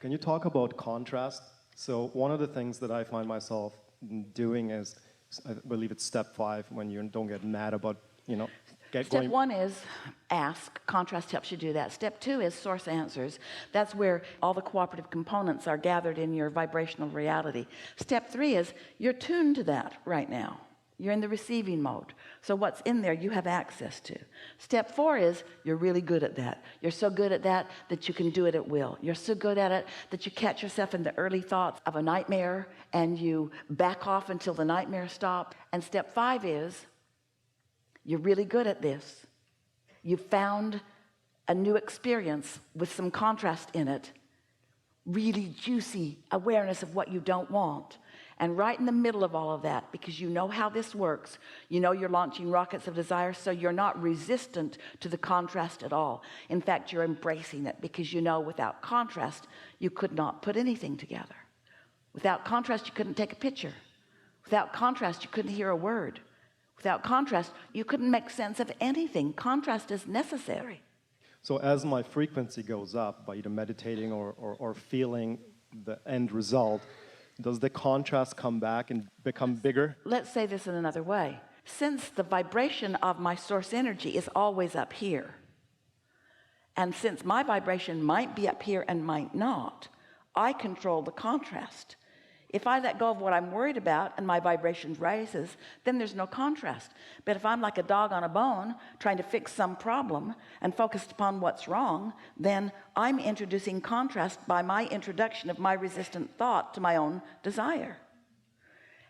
Can you talk about contrast? So one of the things that I find myself doing is, I believe it's step 5, when you don't get mad about, Step 1 is ask. Contrast helps you do that. Step 2 is source answers. That's where all the cooperative components are gathered in your vibrational reality. Step 3 is you're tuned to that right now. You're in the receiving mode. So what's in there you have access to. Step 4 is you're really good at that. You're so good at that that you can do it at will. You're so good at it that you catch yourself in the early thoughts of a nightmare and you back off until the nightmare stops. And step 5 is you're really good at this. You found a new experience with some contrast in it, really juicy awareness of what you don't want. And right in the middle of all of that, because you know how this works, you know you're launching rockets of desire, so you're not resistant to the contrast at all. In fact, you're embracing it, because you know without contrast you could not put anything together. Without contrast you couldn't take a picture. Without contrast you couldn't hear a word. Without contrast you couldn't make sense of anything. Contrast is necessary. So as my frequency goes up by either meditating or feeling the end result, does the contrast come back and become bigger? Let's say this in another way. Since the vibration of my source energy is always up here, and since my vibration might be up here and might not, I control the contrast. If I let go of what I'm worried about and my vibration rises, then there's no contrast. But if I'm like a dog on a bone trying to fix some problem and focused upon what's wrong, then I'm introducing contrast by my introduction of my resistant thought to my own desire.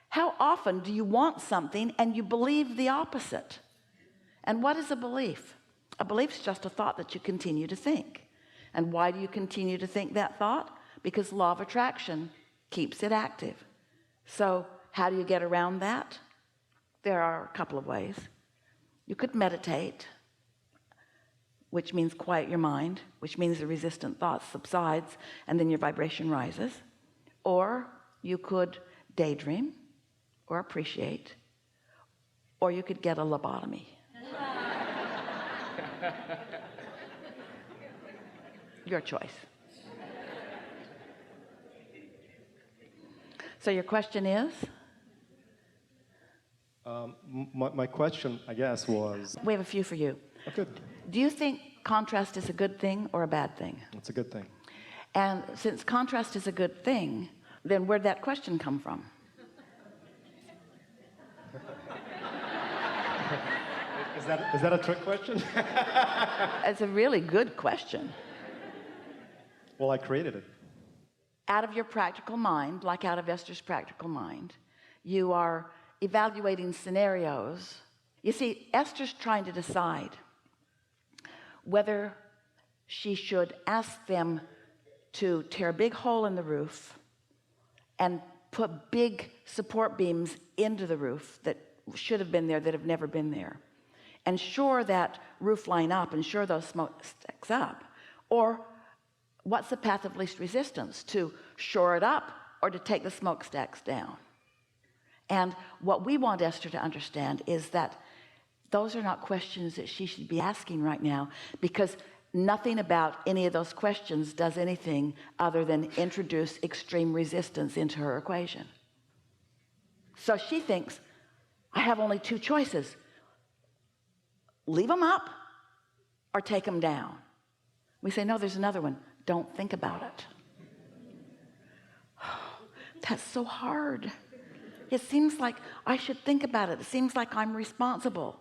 How often do you want something and you believe the opposite? And what is a belief? A belief is just a thought that you continue to think. And why do you continue to think that thought? Because law of attraction keeps it active. So how do you get around that? There are a couple of ways. You could meditate, which means quiet your mind, which means the resistant thought subsides and then your vibration rises. Or you could daydream or appreciate, or you could get a lobotomy. Your choice. So your question is? My question, I guess, was... We have a few for you. Okay. Do you think contrast is a good thing or a bad thing? It's a good thing. And since contrast is a good thing, then where'd that question come from? Is that a trick question? It's a really good question. Well, I created it. Out of your practical mind, like out of Esther's practical mind, you are evaluating scenarios. You see, Esther's trying to decide whether she should ask them to tear a big hole in the roof and put big support beams into the roof that should have been there that have never been there, and shore that roof line up and shore those smokestacks up, or what's the path of least resistance, to shore it up or to take the smokestacks down? And what we want Esther to understand is that those are not questions that she should be asking right now, because nothing about any of those questions does anything other than introduce extreme resistance into her equation. So she thinks, I have only two choices: leave them up or take them down. We say, no, there's another one. Don't think about it. That's so hard. It seems like I should think about it. It seems like I'm responsible.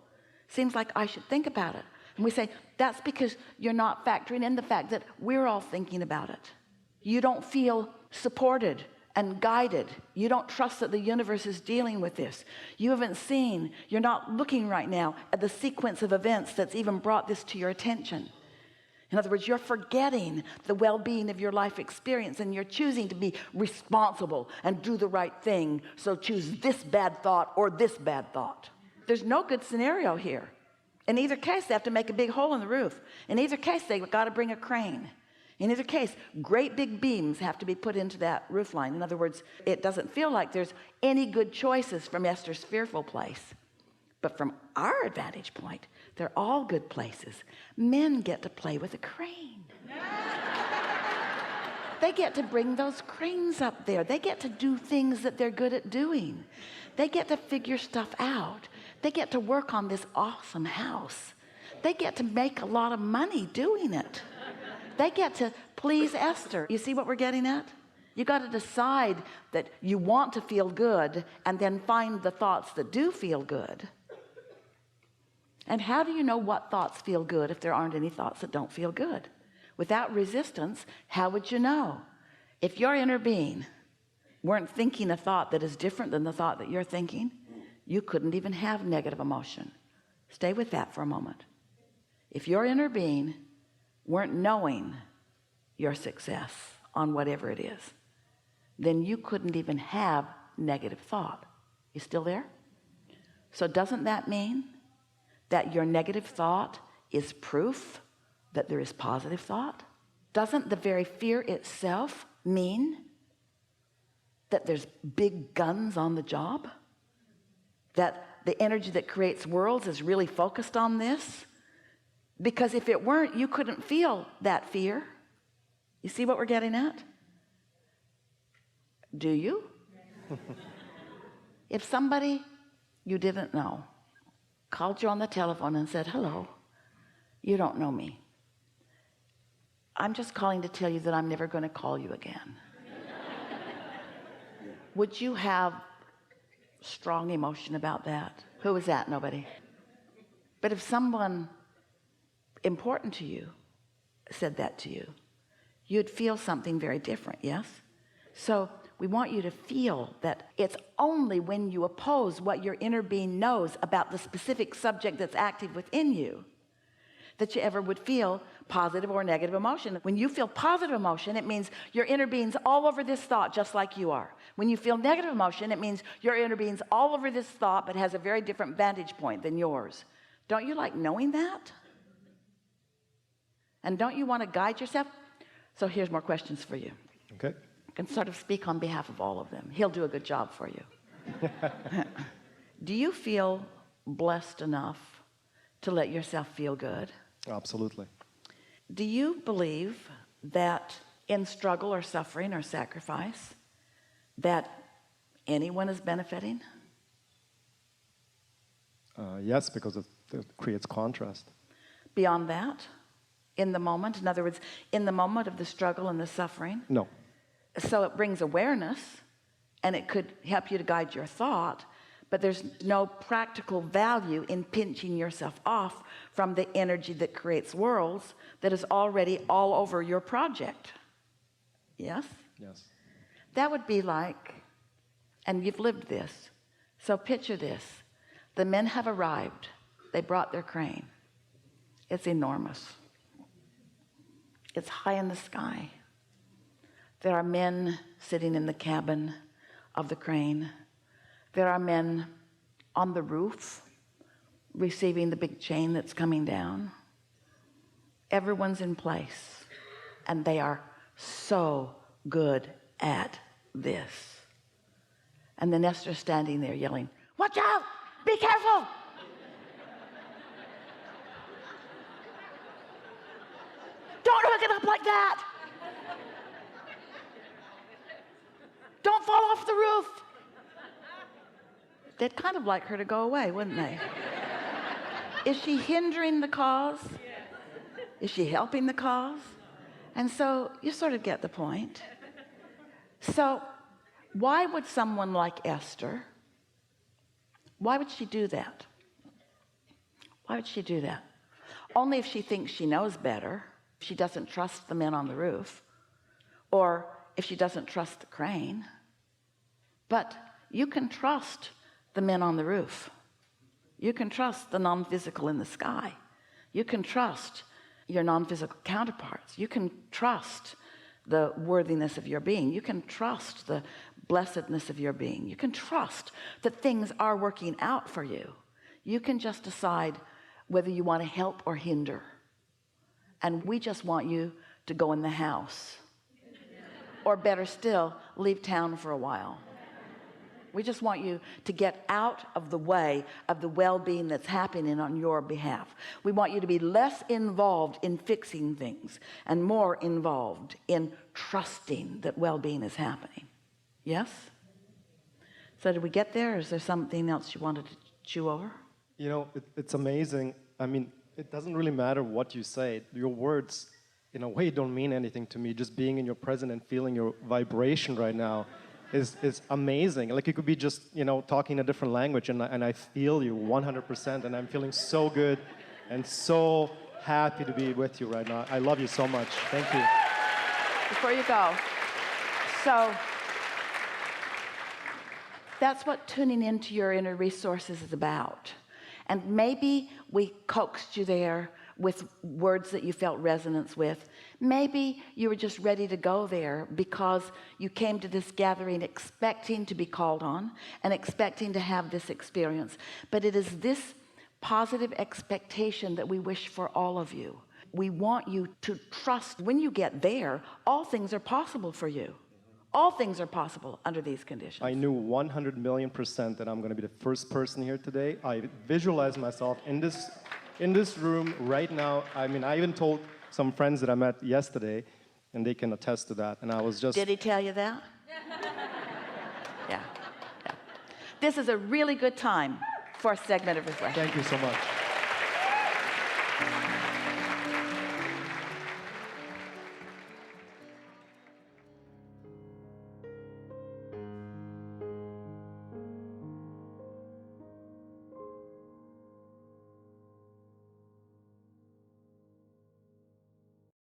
It seems like I should think about it. And we say, that's because you're not factoring in the fact that we're all thinking about it. You don't feel supported and guided. You don't trust that the universe is dealing with this. You haven't seen, you're not looking right now at the sequence of events that's even brought this to your attention. In other words, you're forgetting the well-being of your life experience, and you're choosing to be responsible and do the right thing. So choose this bad thought or this bad thought. There's no good scenario here. In either case, they have to make a big hole in the roof. In either case, they've got to bring a crane. In either case, great big beams have to be put into that roof line. In other words, it doesn't feel like there's any good choices from Esther's fearful place. But from our advantage point, they're all good places. Men get to play with a crane. They get to bring those cranes up there. They get to do things that they're good at doing. They get to figure stuff out. They get to work on this awesome house. They get to make a lot of money doing it. They get to please Esther. You see what we're getting at? You got to decide that you want to feel good and then find the thoughts that do feel good. And how do you know what thoughts feel good if there aren't any thoughts that don't feel good? Without resistance, how would you know? If your inner being weren't thinking a thought that is different than the thought that you're thinking, you couldn't even have negative emotion. Stay with that for a moment. If your inner being weren't knowing your success on whatever it is, then you couldn't even have negative thought. You still there? So doesn't that mean that your negative thought is proof that there is positive thought? Doesn't the very fear itself mean that there's big guns on the job? That the energy that creates worlds is really focused on this? Because if it weren't, you couldn't feel that fear. You see what we're getting at? Do you? If somebody you didn't know called you on the telephone and said, hello, you don't know me. I'm just calling to tell you that I'm never going to call you again. Would you have strong emotion about that? Who was that? Nobody. But if someone important to you said that to you, you'd feel something very different, yes? So we want you to feel that it's only when you oppose what your inner being knows about the specific subject that's active within you that you ever would feel positive or negative emotion. When you feel positive emotion, it means your inner being's all over this thought just like you are. When you feel negative emotion, it means your inner being's all over this thought but has a very different vantage point than yours. Don't you like knowing that? And don't you want to guide yourself? So here's more questions for you. Okay. I can sort of speak on behalf of all of them. He'll do a good job for you. Do you feel blessed enough to let yourself feel good? Absolutely. Do you believe that in struggle or suffering or sacrifice that anyone is benefiting? Yes, because it creates contrast. Beyond that, in the moment, in other words, in the moment of the struggle and the suffering? No. So it brings awareness and it could help you to guide your thought, but there's no practical value in pinching yourself off from the energy that creates worlds that is already all over your project. Yes? Yes. That would be like, and you've lived this, so picture this. The men have arrived. They brought their crane. It's enormous. It's high in the sky. There are men sitting in the cabin of the crane. There are men on the roof receiving the big chain that's coming down. Everyone's in place, and they are so good at this. And then Esther's standing there yelling, "Watch out! Be careful!" Don't hook it up like that. Don't fall off the roof. They'd kind of like her to go away, wouldn't they? Is she hindering the cause? Is she helping the cause? And so you sort of get the point. So why would someone like Esther, why would she do that? Why would she do that? Only if she thinks she knows better, if she doesn't trust the men on the roof, or if she doesn't trust the crane. But you can trust the men on the roof. You can trust the non-physical in the sky. You can trust your non-physical counterparts. You can trust the worthiness of your being. You can trust the blessedness of your being. You can trust that things are working out for you. You can just decide whether you want to help or hinder. And we just want you to go in the house. Or better still, leave town for a while. We just want you to get out of the way of the well-being that's happening on your behalf. We want you to be less involved in fixing things and more involved in trusting that well-being is happening. Yes? So did we get there, or is there something else you wanted to chew over? You know, it's amazing. I mean, it doesn't really matter what you say. Your words, in a way, don't mean anything to me. Just being in your presence and feeling your vibration right now is amazing. Like, you could be just, you know, talking a different language, and I feel you 100%, and I'm feeling so good and so happy to be with you right now. I love you so much. Thank you. Before you go, so that's what tuning into your inner resources is about. And maybe we coaxed you there with words that you felt resonance with. Maybe you were just ready to go there because you came to this gathering expecting to be called on and expecting to have this experience. But it is this positive expectation that we wish for all of you. We want you to trust when you get there, all things are possible for you. All things are possible under these conditions. I knew 100,000,000% that I'm going to be the first person here today. I visualized myself in this room right now. I mean, I even told some friends that I met yesterday, and they can attest to that. And I was just... Did he tell you that? Yeah. This is a really good time for a segment of reflection. Thank you so much.